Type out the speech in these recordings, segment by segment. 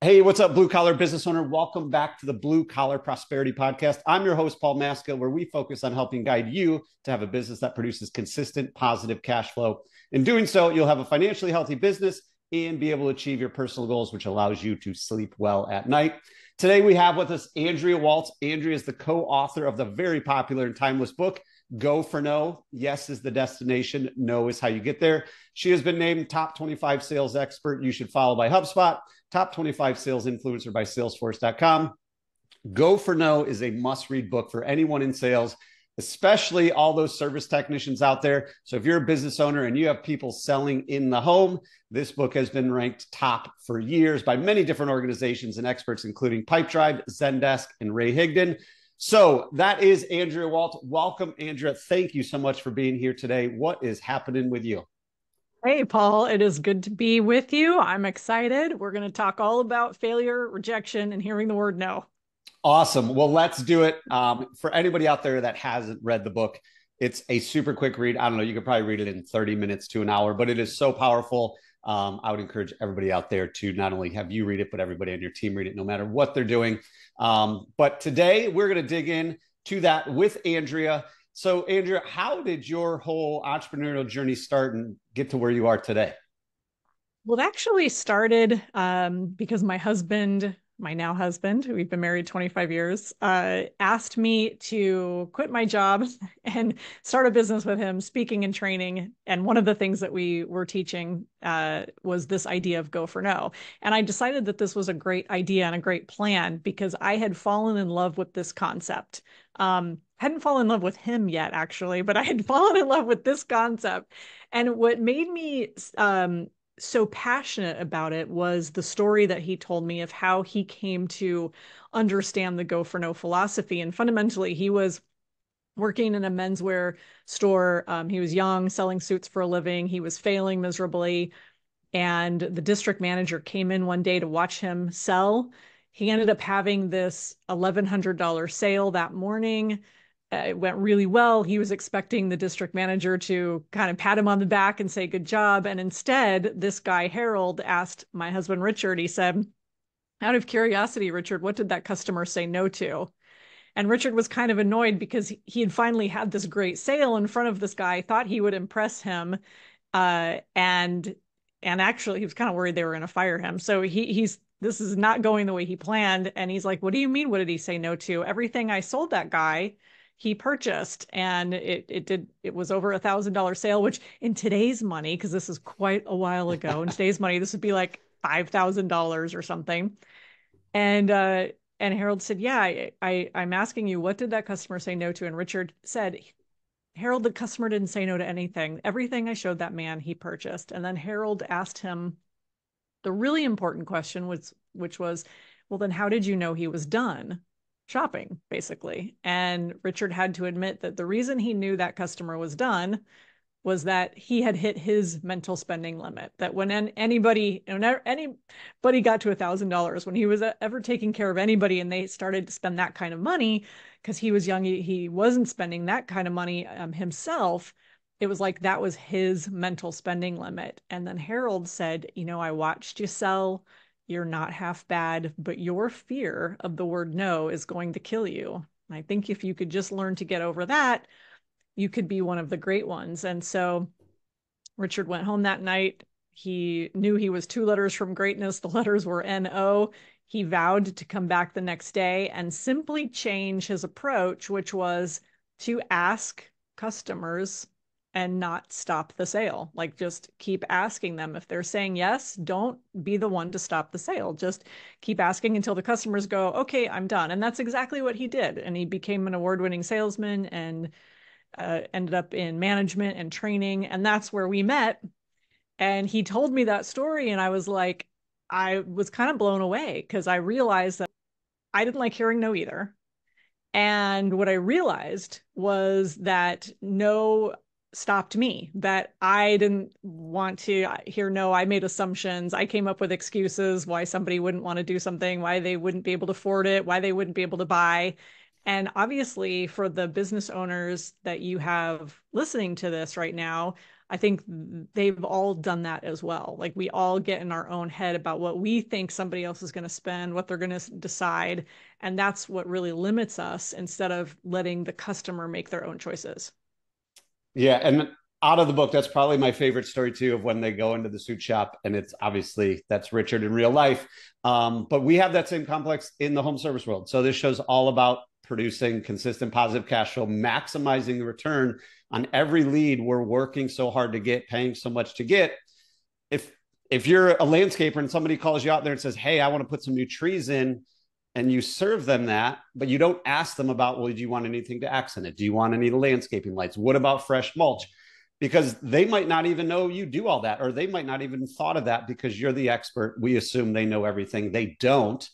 Hey, what's up, blue collar business owner? Welcome back to the Blue Collar Prosperity Podcast. I'm your host, Paul Maska, where we focus on helping guide you to have a business that produces consistent, positive cash flow. In doing so, you'll have a financially healthy business and be able to achieve your personal goals, which allows you to sleep well at night. Today, we have with us Andrea Waltz. Andrea is the co-author of the very popular and timeless book, Go for No. Yes is the destination. No is how you get there. She has been named top 25 sales expert you should follow by HubSpot, top 25 sales influencer by Salesforce.com. Go for No is a must-read book for anyone in sales, especially all those service technicians out there. So if you're a business owner and you have people selling in the home, this book has been ranked top for years by many different organizations and experts, including Pipedrive, Zendesk, and Ray Higdon. So that is Andrea Waltz. Welcome, Andrea. Thank you so much for being here today. What is happening with you? Hey, Paul, it is good to be with you. I'm excited. We're going to talk all about failure, rejection, and hearing the word no. Awesome. Well, let's do it. For anybody out there that hasn't read the book, it's a super quick read. I don't know, you could probably read it in 30 minutes to an hour, but it is so powerful. I would encourage everybody out there to not only have you read it, but everybody on your team read it, no matter what they're doing. But today we're going to dig in to that with Andrea. So, Andrea, how did your whole entrepreneurial journey start and get to where you are today? Well, it actually started because my now husband, who we've been married 25 years, asked me to quit my job and start a business with him, speaking and training. And one of the things that we were teaching was this idea of go for no. And I decided that this was a great idea and a great plan because I had fallen in love with this concept. Hadn't fallen in love with him yet, actually, but I had fallen in love with this concept. And what made me so passionate about it was the story that he told me of how he came to understand the go for no philosophy. And fundamentally, he was working in a menswear store. He was young, selling suits for a living. He was failing miserably. And the district manager came in one day to watch him sell. He ended up having this $1,100 sale that morning. It went really well. He was expecting the district manager to kind of pat him on the back and say, good job. And instead, this guy, Harold, asked my husband, Richard, he said, out of curiosity, Richard, what did that customer say no to? And Richard was kind of annoyed because he had finally had this great sale in front of this guy, thought he would impress him. And actually, he was kind of worried they were going to fire him. So he's this is not going the way he planned. And he's like, what do you mean? What did he say no to? Everything I sold that guy, he purchased, and it was over $1,000 sale, which in today's money, because this is quite a while ago, in today's money, this would be like $5,000 or something. And Harold said, yeah, I'm asking you, what did that customer say no to? And Richard said, Harold, the customer didn't say no to anything. Everything I showed that man, he purchased. And then Harold asked him the really important question, which was, well, then how did you know he was done shopping, basically? And Richard had to admit that the reason he knew that customer was done was that he had hit his mental spending limit. That when anybody got to $1,000, when he was ever taking care of anybody and they started to spend that kind of money, because he was young, he wasn't spending that kind of money himself. It was like that was his mental spending limit. And then Harold said, I watched you sell. You're not half bad, but your fear of the word no is going to kill you. And I think if you could just learn to get over that, you could be one of the great ones. And so Richard went home that night. He knew he was two letters from greatness. The letters were NO. He vowed to come back the next day and simply change his approach, which was to ask customers and not stop the sale. Like, just keep asking them. If they're saying yes, don't be the one to stop the sale. Just keep asking until the customers go, okay, I'm done. And that's exactly what he did. And he became an award-winning salesman and ended up in management and training. And that's where we met. And he told me that story. And I was like, I was kind of blown away because I realized that I didn't like hearing no either. And what I realized was that no stopped me, that I didn't want to hear no. I made assumptions. I came up with excuses why somebody wouldn't want to do something, why they wouldn't be able to afford it, why they wouldn't be able to buy. And obviously, for the business owners that you have listening to this right now, I think they've all done that as well. Like we all get in our own head about what we think somebody else is going to spend, what they're going to decide. And that's what really limits us instead of letting the customer make their own choices. Yeah. And out of the book, that's probably my favorite story too, of when they go into the suit shop, and it's obviously that's Richard in real life. But we have that same complex in the home service world. So this show's all about producing consistent positive cash flow, maximizing the return on every lead we're working so hard to get, paying so much to get. If you're a landscaper and somebody calls you out there and says, hey, I want to put some new trees in, and you serve them that, but you don't ask them about, well, do you want anything to accent it? Do you want any landscaping lights? What about fresh mulch? Because they might not even know you do all that, or they might not even thought of that because you're the expert. We assume they know everything. They don't.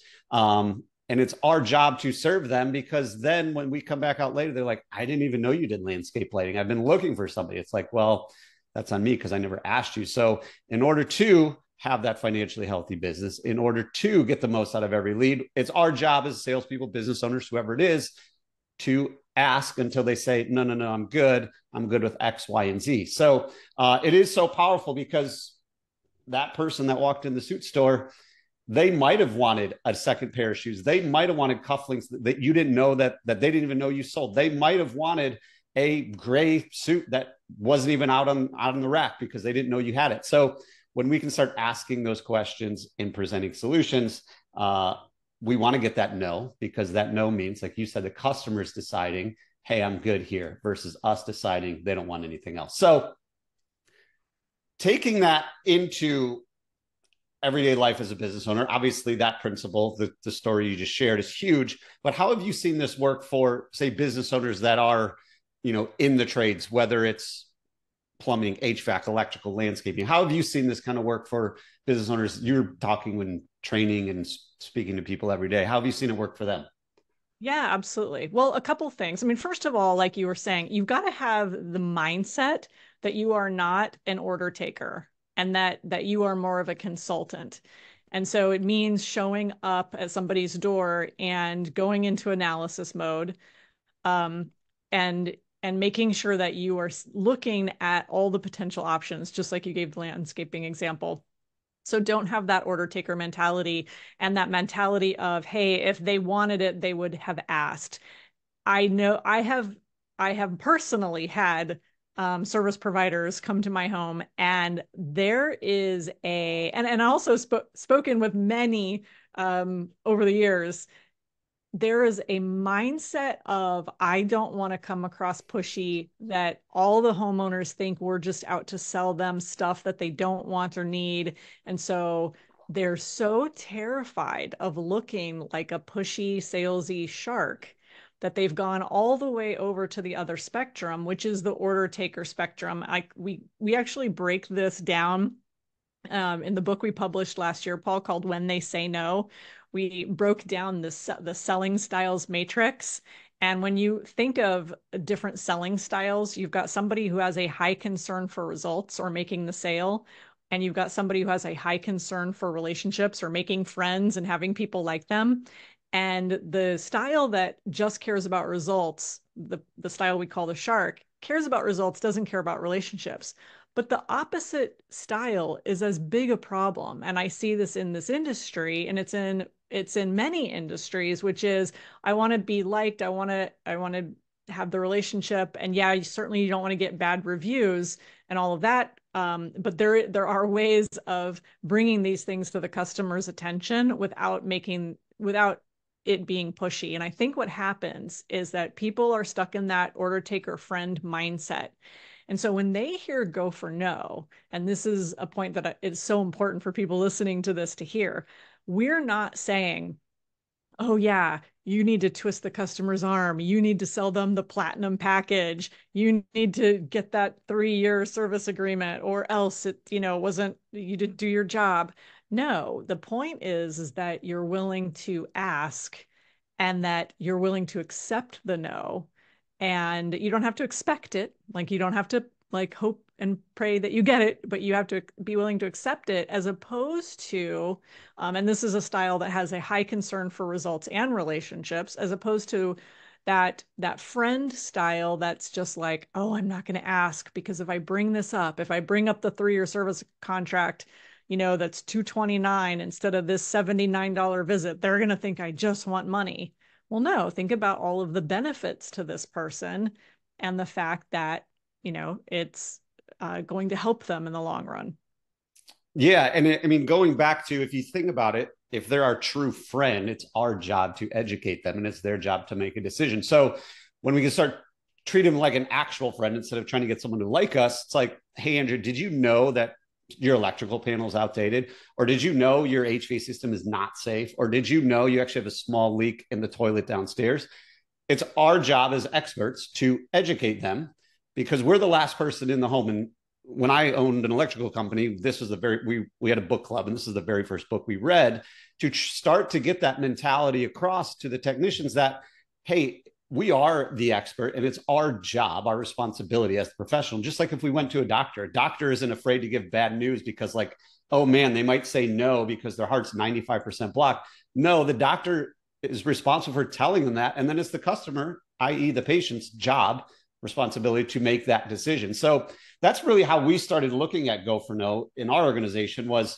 And it's our job to serve them, because then when we come back out later, they're like, I didn't even know you did landscape lighting. I've been looking for somebody. It's like, well, that's on me because I never asked you. So in order to have that financially healthy business, in order to get the most out of every lead, it's our job as salespeople, business owners, whoever it is, to ask until they say, no, I'm good with X, Y, and Z. So it is so powerful, because that person that walked in the suit store, they might have wanted a second pair of shoes. They might have wanted cufflinks that you didn't know that they didn't even know you sold. They might have wanted a gray suit that wasn't even out on the rack because they didn't know you had it. So when we can start asking those questions and presenting solutions, we want to get that no, because that no means, like you said, the customer's deciding, hey, I'm good here, versus us deciding they don't want anything else. So taking that into everyday life as a business owner, obviously that principle, the story you just shared, is huge. But how have you seen this work for, say, business owners that are, in the trades, whether it's plumbing, HVAC, electrical, landscaping? How have you seen this kind of work for business owners? You're talking when training and speaking to people every day. How have you seen it work for them? Yeah, absolutely. Well, a couple things. I mean, first of all, like you were saying, you've got to have the mindset that you are not an order taker, and that you are more of a consultant. And so it means showing up at somebody's door and going into analysis mode, um, and making sure that you are looking at all the potential options, just like you gave the landscaping example. So don't have that order taker mentality, and that mentality of, hey, if they wanted it, they would have asked. I know I have personally had service providers come to my home, and there is and also spoken with many over the years. There is a mindset of, I don't want to come across pushy, that all the homeowners think we're just out to sell them stuff that they don't want or need. And so they're so terrified of looking like a pushy, salesy shark that they've gone all the way over to the other spectrum, which is the order taker spectrum. We actually break this down in the book we published last year, Paul, called When They Say No. We broke down the selling styles matrix. And when you think of different selling styles, you've got somebody who has a high concern for results or making the sale. And you've got somebody who has a high concern for relationships or making friends and having people like them. And the style that just cares about results, the style we call the shark, cares about results, doesn't care about relationships. But the opposite style is as big a problem. And I see this in this industry, and it's in many industries, which is, I want to be liked, I want to have the relationship. And yeah, you don't want to get bad reviews and all of that. But there are ways of bringing these things to the customer's attention without it being pushy. And I think what happens is that people are stuck in that order taker friend mindset. And so when they hear go for no, and this is a point that is so important for people listening to this to hear, we're not saying, oh yeah, you need to twist the customer's arm. You need to sell them the platinum package. You need to get that 3-year service agreement, or else you didn't do your job. No, the point is that you're willing to ask, and that you're willing to accept the no. And you don't have to expect it. Like, you don't have to hope and pray that you get it, but you have to be willing to accept it, as opposed to, and this is a style that has a high concern for results and relationships, as opposed to that friend style that's just like, oh, I'm not going to ask because if I bring this up, if I bring up the 3-year service contract, that's $229 instead of this $79 visit, they're going to think I just want money. Well, no, think about all of the benefits to this person and the fact that, it's going to help them in the long run. Yeah. And I mean, going back to, if you think about it, if they're our true friend, it's our job to educate them and it's their job to make a decision. So when we can start treat them like an actual friend instead of trying to get someone to like us, it's like, hey, Andrew, did you know that your electrical panel is outdated? Or did you know your HVAC system is not safe? Or did you know you actually have a small leak in the toilet downstairs? It's our job as experts to educate them because we're the last person in the home. And when I owned an electrical company, this was we had a book club, and this is the very first book we read to start to get that mentality across to the technicians that, hey, we are the expert and it's our job, our responsibility as the professional. Just like if we went to a doctor isn't afraid to give bad news because, like, oh man, they might say no because their heart's 95% blocked. No, the doctor is responsible for telling them that. And then it's the customer, i.e. the patient's job, responsibility to make that decision. So that's really how we started looking at Go for No in our organization was,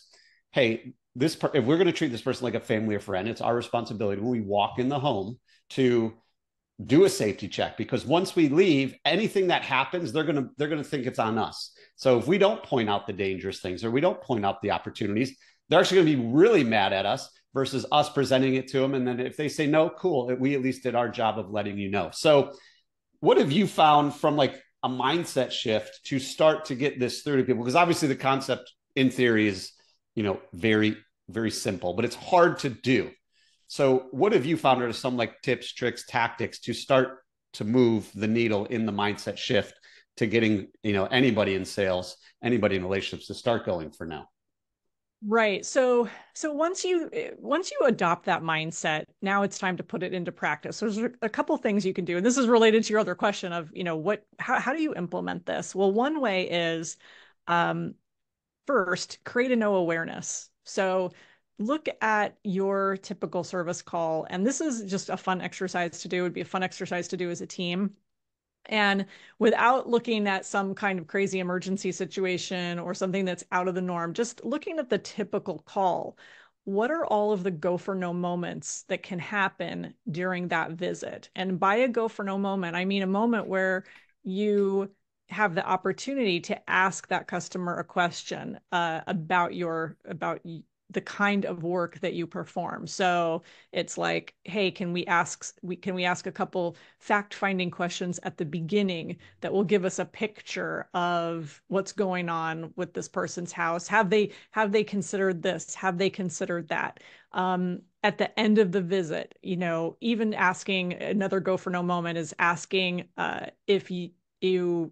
hey, if we're going to treat this person like a family or friend, it's our responsibility when we walk in the home to do a safety check, because once we leave, anything that happens, they're going to think it's on us. So if we don't point out the dangerous things or we don't point out the opportunities, they're actually going to be really mad at us versus us presenting it to them. And then if they say no, cool, we at least did our job of letting you know. So what have you found from like a mindset shift to start to get this through to people? Because obviously the concept in theory is, very, very simple, but it's hard to do. So what have you found are some like tips, tricks, tactics to start to move the needle in the mindset shift to getting, anybody in sales, anybody in relationships to start going for now? Right. So once you adopt that mindset, now it's time to put it into practice. So there's a couple things you can do. And this is related to your other question of, how do you implement this? Well, one way is first, create a no awareness. So look at your typical service call. And this is just a fun exercise to do. It would be a fun exercise to do as a team. And without looking at some kind of crazy emergency situation or something that's out of the norm, just looking at the typical call, what are all of the go for no moments that can happen during that visit? And by a go for no moment, I mean a moment where you have the opportunity to ask that customer a question about the kind of work that you perform. So it's like, hey, can we ask a couple fact-finding questions at the beginning that will give us a picture of what's going on with this person's house? Have they considered this? Have they considered that? At the end of the visit, even asking, another go for no moment is asking if you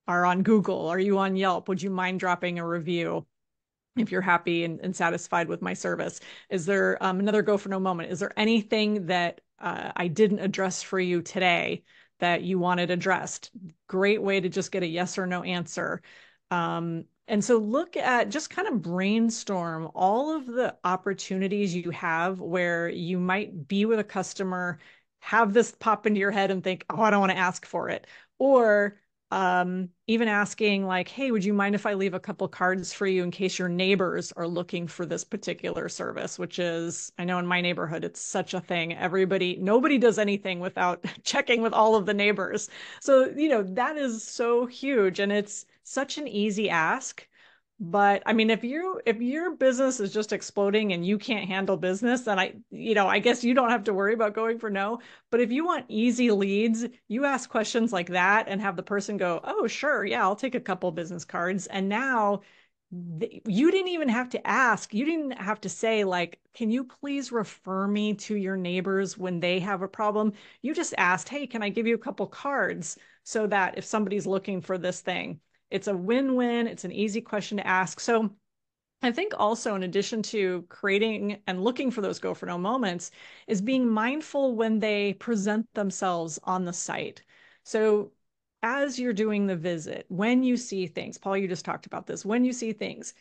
are on Google, are you on Yelp? Would you mind dropping a review if you're happy and satisfied with my service? Is there another go for no moment? Is there anything that I didn't address for you today that you wanted addressed? Great way to just get a yes or no answer. And so look at, just kind of brainstorm all of the opportunities you have where you might be with a customer, have this pop into your head and think, oh, I don't want to ask for it. Or even asking like, hey, would you mind if I leave a couple cards for you in case your neighbors are looking for this particular service, which is, I know in my neighborhood, it's such a thing. Nobody does anything without checking with all of the neighbors. So, that is so huge and it's such an easy ask. But I mean, if your business is just exploding and you can't handle business, then I guess you don't have to worry about going for no. But if you want easy leads, you ask questions like that and have the person go, oh, sure, yeah, I'll take a couple business cards. And now you didn't even have to ask. You didn't have to say like, can you please refer me to your neighbors when they have a problem? You just asked, hey, can I give you a couple cards so that if somebody's looking for this thing, it's a win-win. It's an easy question to ask. So I think also, in addition to creating and looking for those go for no moments, is being mindful when they present themselves on the site. So as you're doing the visit, when you see things, Paul, you just talked about this, when you see things,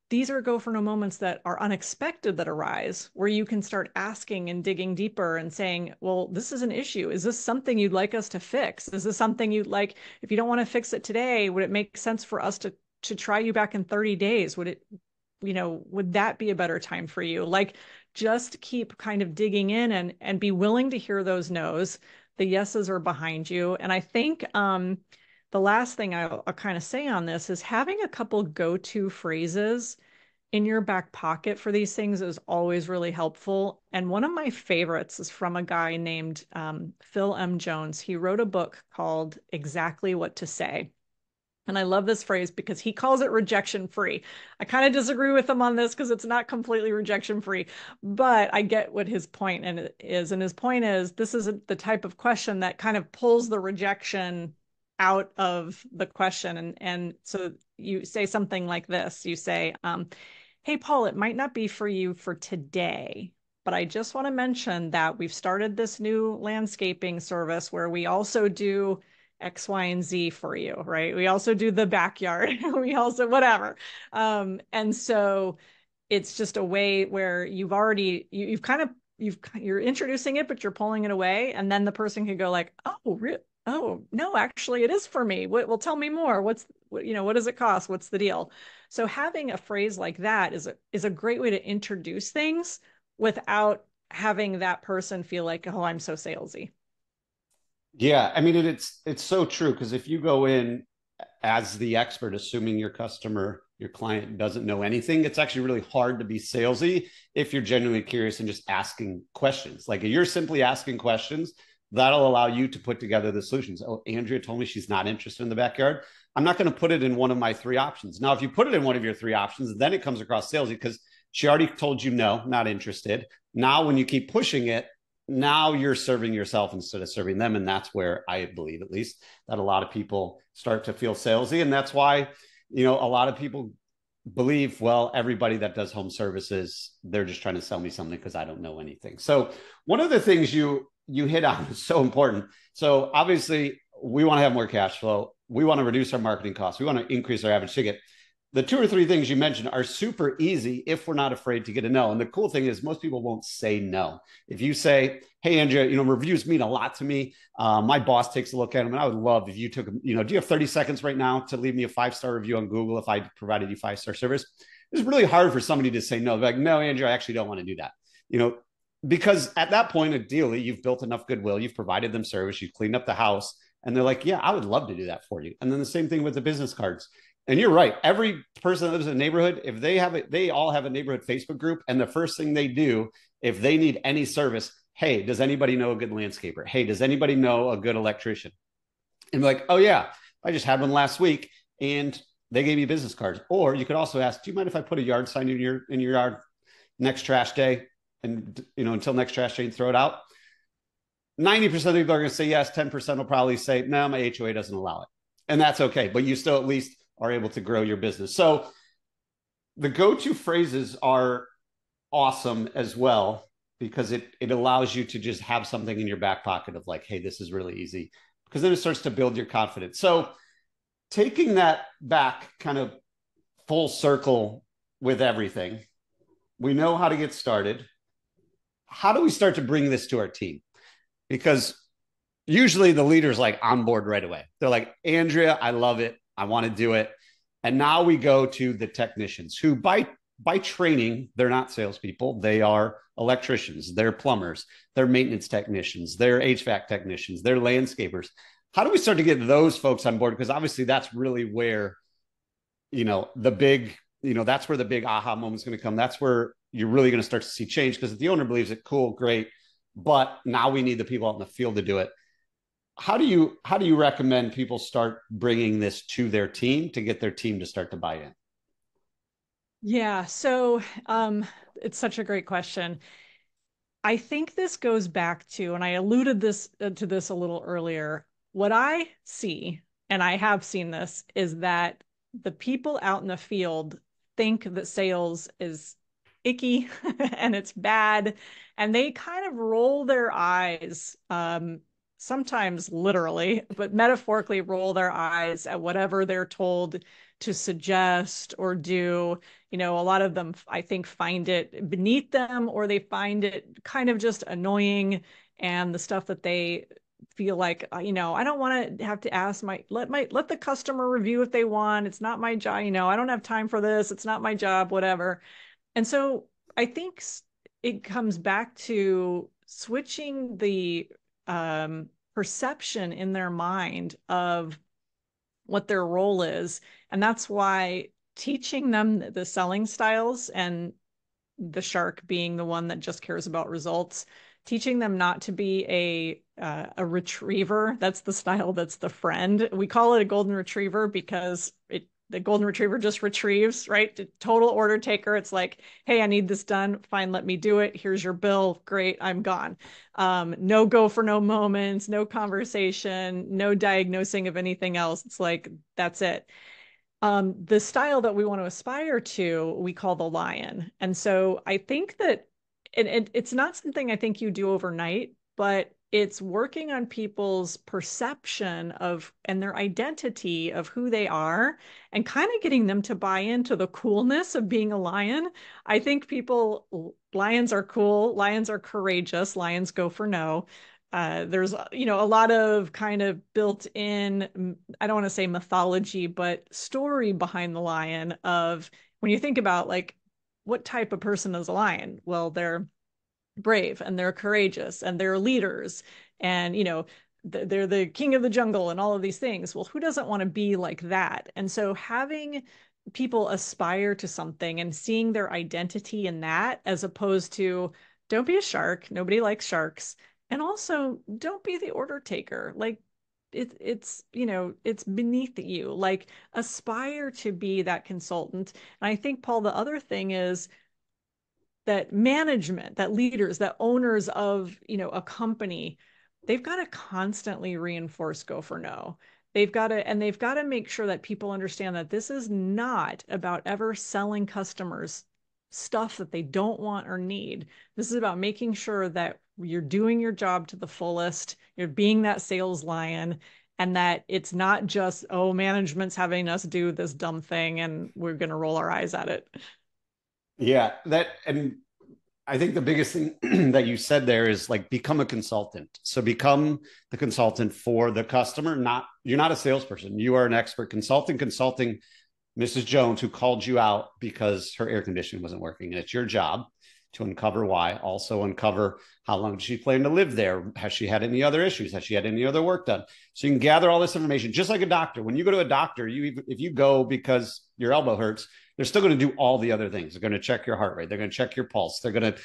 these are go for no moments that are unexpected that arise, where you can start asking and digging deeper and saying, well, this is an issue. Is this something you'd like us to fix? Is this something you'd like, if you don't want to fix it today, would it make sense for us to try you back in 30 days? Would it, would that be a better time for you? Like, just keep kind of digging in and be willing to hear those no's. The yeses are behind you. And I think the last thing I'll kind of say on this is having a couple go-to phrases in your back pocket for these things is always really helpful. And one of my favorites is from a guy named Phil M. Jones. He wrote a book called Exactly What to Say. And I love this phrase because he calls it rejection free. I kind of disagree with him on this because it's not completely rejection free, but I get what his point is. And his point is this is the type of question that kind of pulls the rejection out of the question. And so you say something like this. You say, hey, Paul, it might not be for you for today, but I just want to mention that we've started this new landscaping service where we also do X, Y, and Z for you, right? We also do the backyard. We also, whatever. And so it's just a way where you've kind of, you're introducing it, but you're pulling it away. And then the person could go like, oh, no, actually it is for me. Well, tell me more. What does it cost? What's the deal? So having a phrase like that is a great way to introduce things without having that person feel like, oh, I'm so salesy. Yeah, I mean it's so true because if you go in as the expert, assuming your customer, your client doesn't know anything, it's actually really hard to be salesy if you're genuinely curious and just asking questions. Like if you're simply asking questions, that'll allow you to put together the solutions. Oh, Andrea told me she's not interested in the backyard. I'm not going to put it in one of my three options. Now, if you put it in one of your three options, then it comes across salesy because she already told you no, not interested. Now, when you keep pushing it, now you're serving yourself instead of serving them. And that's where I believe, at least, that a lot of people start to feel salesy. And that's why, a lot of people believe, well, everybody that does home services, they're just trying to sell me something because I don't know anything. So one of the things you hit on is so important. So obviously we want to have more cash flow. We want to reduce our marketing costs. We want to increase our average ticket. The two or three things you mentioned are super easy if we're not afraid to get a no. And the cool thing is most people won't say no. If you say, hey, Andrea, reviews mean a lot to me. My boss takes a look at them. And I would love if you took, do you have 30 seconds right now to leave me a 5-star review on Google if I provided you 5-star service? It's really hard for somebody to say no. They're like, no, Andrea, I actually don't want to do that. Because at that point, ideally, you've built enough goodwill, you've provided them service, you've cleaned up the house, and they're like, yeah, I would love to do that for you. And then the same thing with the business cards. And you're right. Every person that lives in a neighborhood, if they have it, they all have a neighborhood Facebook group. And the first thing they do, if they need any service, hey, does anybody know a good landscaper? Hey, does anybody know a good electrician? And be like, oh yeah, I just had one last week and they gave me business cards. Or you could also ask, do you mind if I put a yard sign in your yard next trash day? And until next trash day and throw it out. 90% of people are going to say yes. 10% will probably say, no, my HOA doesn't allow it. And that's okay. But you still at least are able to grow your business. So the go-to phrases are awesome as well because it allows you to just have something in your back pocket of like, hey, this is really easy, because then it starts to build your confidence. So taking that back kind of full circle with everything, we know how to get started. How do we start to bring this to our team? Because usually the leader's like on board right away. They're like, Andrea, I love it. I want to do it. And now we go to the technicians who by training, they're not salespeople. They are electricians, they're plumbers, they're maintenance technicians, they're HVAC technicians, they're landscapers. How do we start to get those folks on board? Because obviously that's really where, the big, that's where the big aha moment is going to come. That's where you're really going to start to see change, because if the owner believes it, cool, great. But now we need the people out in the field to do it. How do you recommend people start bringing this to their team to get their team to start to buy in? Yeah, so it's such a great question. I think this goes back to, and I alluded to this a little earlier. What I see, and I have seen this, is that the people out in the field think that sales is icky and it's bad, and they kind of roll their eyes sometimes literally, but metaphorically roll their eyes at whatever they're told to suggest or do. You know, a lot of them, I think, find it beneath them, or they find it kind of just annoying. And the stuff that they feel like, you know, I don't want to have to ask let the customer review if they want. It's not my job. You know, I don't have time for this. It's not my job, whatever. And so I think it comes back to switching the perception in their mind of what their role is. And that's why teaching them the selling styles, and the shark being the one that just cares about results, teaching them not to be a retriever. That's the style that's the friend. We call it a golden retriever because the golden retriever just retrieves, right? The total order taker. It's like, hey, I need this done. Fine, let me do it. Here's your bill. Great, I'm gone. No go for no moments, no conversation, no diagnosing of anything else. It's like, that's it. The style that we want to aspire to, we call the lion. And so I think that it's not something I think you do overnight, but it's working on people's perception of and their identity of who they are, and kind of getting them to buy into the coolness of being a lion. I think lions are cool, lions are courageous, lions go for no. There's, you know, a lot of kind of built in, I don't want to say mythology, but story behind the lion of when you think about like, what type of person is a lion? Well, they're brave and they're courageous and they're leaders, and, you know, they're the king of the jungle and all of these things. Well, who doesn't want to be like that? And so having people aspire to something and seeing their identity in that, as opposed to, don't be a shark, nobody likes sharks, and also don't be the order taker. Like, it's, you know, it's beneath you. Like, aspire to be that consultant. And I think, Paul, the other thing is that management, that leaders, that owners of, you know, a company, they've got to constantly reinforce go for no. They've got to make sure that people understand that this is not about ever selling customers stuff that they don't want or need. This is about making sure that you're doing your job to the fullest, you're being that sales lion, and that it's not just, oh, management's having us do this dumb thing and we're going to roll our eyes at it. Yeah, and I think the biggest thing that you said there is like become a consultant. So become the consultant for the customer. You're not a salesperson. You are an expert consulting Mrs. Jones, who called you out because her air conditioning wasn't working. And it's your job to uncover why. Also uncover how long does she plan to live there? Has she had any other issues? Has she had any other work done? So you can gather all this information, just like a doctor. When you go to a doctor, if you go because your elbow hurts, they're still going to do all the other things. They're going to check your heart rate. They're going to check your pulse. They're going to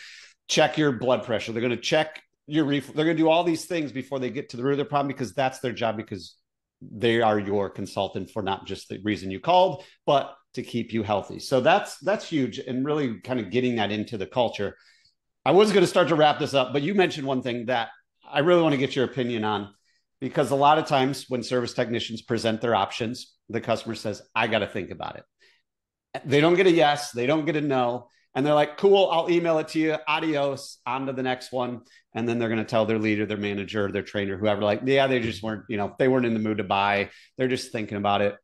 check your blood pressure. They're going to check your They're going to do all these things before they get to the root of the problem, because that's their job, because they are your consultant for not just the reason you called, but to keep you healthy. So that's huge, and really kind of getting that into the culture. I was going to start to wrap this up, but you mentioned one thing that I really want to get your opinion on, because a lot of times when service technicians present their options, the customer says, I got to think about it. They don't get a yes, they don't get a no. And they're like, cool, I'll email it to you. Adios, on to the next one. And then they're going to tell their leader, their manager, their trainer, whoever, like, yeah, they just weren't, they weren't in the mood to buy. They're just thinking about it.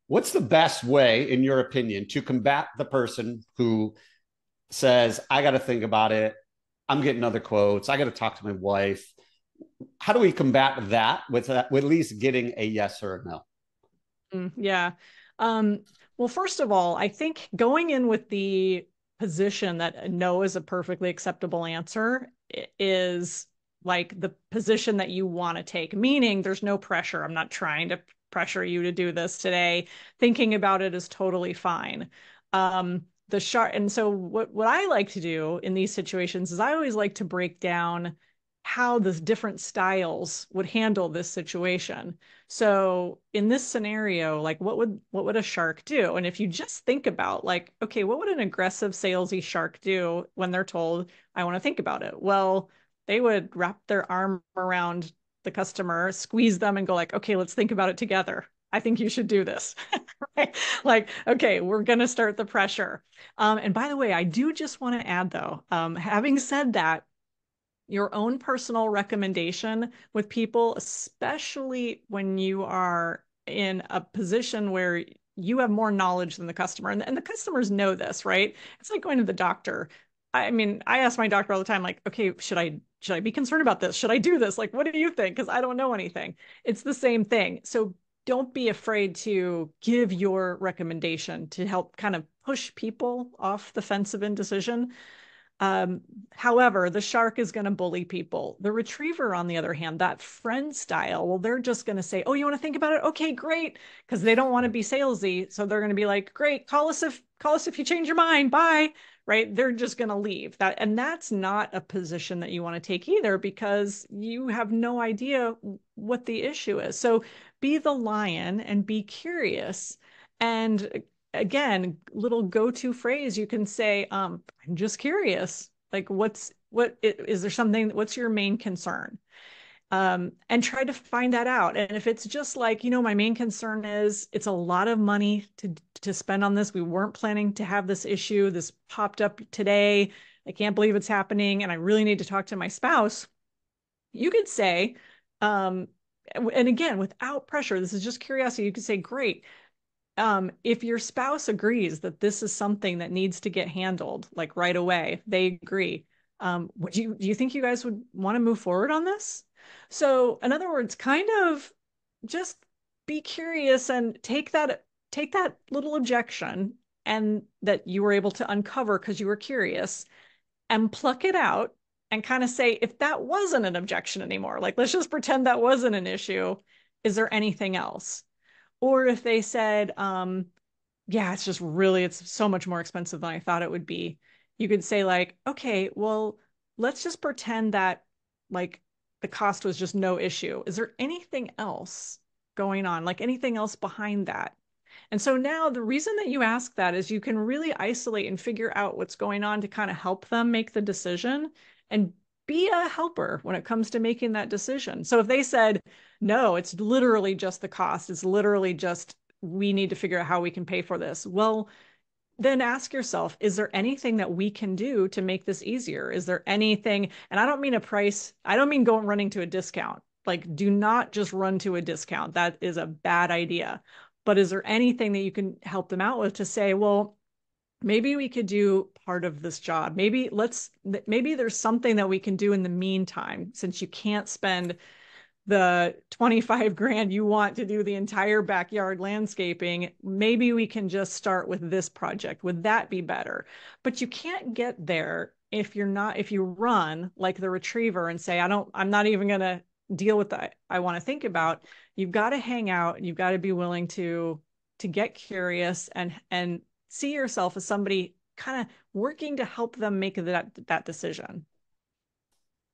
What's the best way, in your opinion, to combat the person who says, I got to think about it, I'm getting other quotes, I got to talk to my wife? How do we combat that with at least getting a yes or a no? Yeah. Well, first of all, I think going in with the position that no is a perfectly acceptable answer is like the position that you want to take, meaning there's no pressure. I'm not trying to pressure you to do this today. Thinking about it is totally fine. And so what I like to do in these situations is I always like to break down how the different styles would handle this situation. So in this scenario, like what would a shark do? And if you just think about like, okay, what would an aggressive salesy shark do when they're told, I want to think about it? Well, they would wrap their arm around the customer, squeeze them and go like, okay, let's think about it together. I think you should do this. Right? Like, okay, we're going to start the pressure. And by the way, I do just want to add though, having said that, your own personal recommendation with people, especially when you are in a position where you have more knowledge than the customer. And the customers know this, right? It's like going to the doctor. I mean, I ask my doctor all the time, like, okay, should I be concerned about this? Should I do this? Like, what do you think? Because I don't know anything. It's the same thing. So don't be afraid to give your recommendation to help kind of push people off the fence of indecision. Um, However, the shark is going to bully people. The retriever, on the other hand, that friend style, well, they're just going to say, "Oh, you want to think about it? Okay, great," because they don't want to be salesy. So they're going to be like, "Great, call us if you change your mind. Bye." Right? They're just going to leave. That, and that's not a position that you want to take either, because you have no idea what the issue is. So be the lion and be curious. And again, little go-to phrase you can say, I'm just curious. Like, what is there something, what's your main concern? And try to find that out. And if it's just like, my main concern is it's a lot of money to spend on this. We weren't planning to have this issue. This popped up today. I can't believe it's happening. And I really need to talk to my spouse. You could say, and again, without pressure, this is just curiosity. You could say, great, if your spouse agrees that this is something that needs to get handled like right away, if they agree, do you think you guys would want to move forward on this? So, in other words, kind of just be curious and take that little objection and that you were able to uncover because you were curious, and pluck it out and kind of say, if that wasn't an objection anymore, like let's just pretend that wasn't an issue, is there anything else? Or if they said, yeah, it's so much more expensive than I thought it would be. You could say, like, okay, well, let's just pretend that like the cost was just no issue. Is there anything else going on? Like anything else behind that? And so now the reason that you ask that is you can really isolate and figure out what's going on to kind of help them make the decision and be a helper when it comes to making that decision. So if they said, no, it's literally just the cost, it's literally just we need to figure out how we can pay for this. Well, then ask yourself, is there anything that we can do to make this easier? Is there anything, and I don't mean a price, I don't mean going running to a discount. Like, do not just run to a discount. That is a bad idea. But is there anything that you can help them out with to say, well, maybe we could do part of this job. Maybe there's something that we can do in the meantime, since you can't spend the 25 grand you want to do the entire backyard landscaping. Maybe we can just start with this project. Would that be better? But you can't get there if you run like the retriever and say, I'm not even going to deal with that. I want to think about. You've got to hang out. You've got to be willing to get curious and see yourself as somebody kind of working to help them make that decision.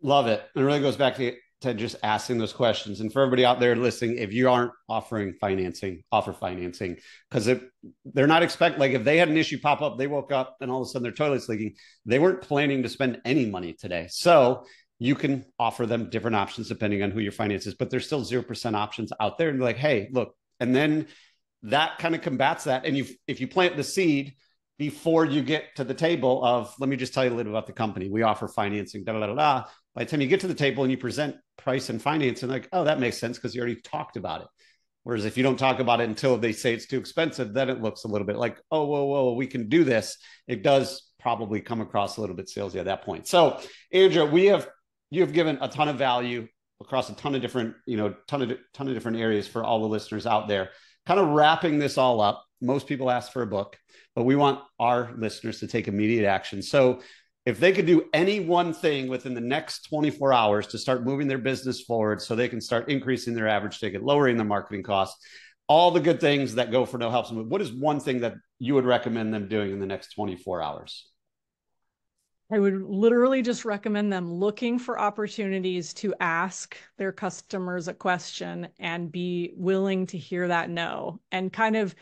Love it. It really goes back to just asking those questions. And for everybody out there listening, if you aren't offering financing, offer financing, because if they're not expect, like if they had an issue pop up, they woke up and all of a sudden their toilet's leaking, they weren't planning to spend any money today. So you can offer them different options depending on who your finance is, but there's still 0% options out there. And be like, hey, look, and then that kind of combats that. And if you plant the seed before you get to the table of, let me just tell you a little about the company. We offer financing, da, da, da, da. By the time you get to the table and you present price and finance, and like, oh, that makes sense because you already talked about it. Whereas if you don't talk about it until they say it's too expensive, then it looks a little bit like, oh, whoa, we can do this. It does probably come across a little bit salesy at that point. So, Andrea, you have given a ton of value across a ton of different, ton of different areas for all the listeners out there. Kind of wrapping this all up, most people ask for a book, but we want our listeners to take immediate action. So if they could do any one thing within the next 24 hours to start moving their business forward so they can start increasing their average ticket, lowering their marketing costs, all the good things that Go for No helps them with, what is one thing that you would recommend them doing in the next 24 hours? I would literally just recommend them looking for opportunities to ask their customers a question and be willing to hear that no, and kind of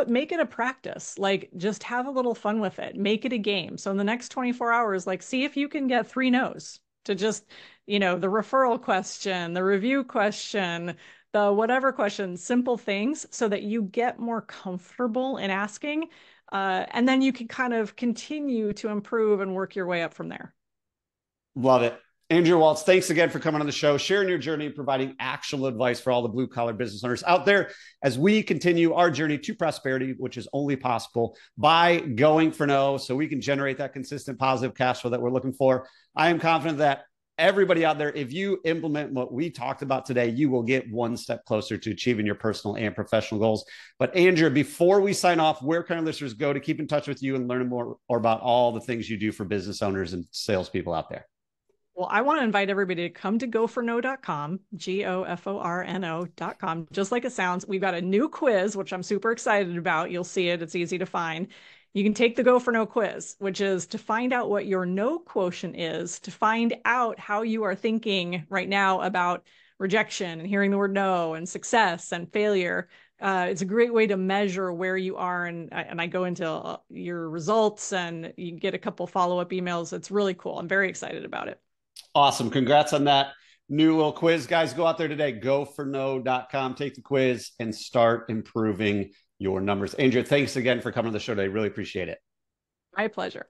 make it a practice. Like, just have a little fun with it. Make it a game. So in the next 24 hours, like, see if you can get 3 no's to just, the referral question, the review question, the whatever question, simple things, so that you get more comfortable in asking. And then you can kind of continue to improve and work your way up from there. Love it. Andrea Waltz, thanks again for coming on the show, sharing your journey and providing actionable advice for all the blue collar business owners out there as we continue our journey to prosperity, which is only possible by going for no, so we can generate that consistent positive cash flow that we're looking for. I am confident that everybody out there, if you implement what we talked about today, you will get one step closer to achieving your personal and professional goals. But Andrea, before we sign off, where can our listeners go to keep in touch with you and learn more about all the things you do for business owners and salespeople out there? Well, I want to invite everybody to come to goforno.com, GOFORNO.com. Just like it sounds, we've got a new quiz, which I'm super excited about. You'll see it. It's easy to find. You can take the Go for No quiz, which is to find out what your no quotient is, to find out how you are thinking right now about rejection and hearing the word no and success and failure. It's a great way to measure where you are. And I go into your results and you get a couple follow-up emails. It's really cool. I'm very excited about it. Awesome. Congrats on that new little quiz. Guys, go out there today, goforno.com, take the quiz and start improving your numbers. Andrea, thanks again for coming on the show today. Really appreciate it. My pleasure.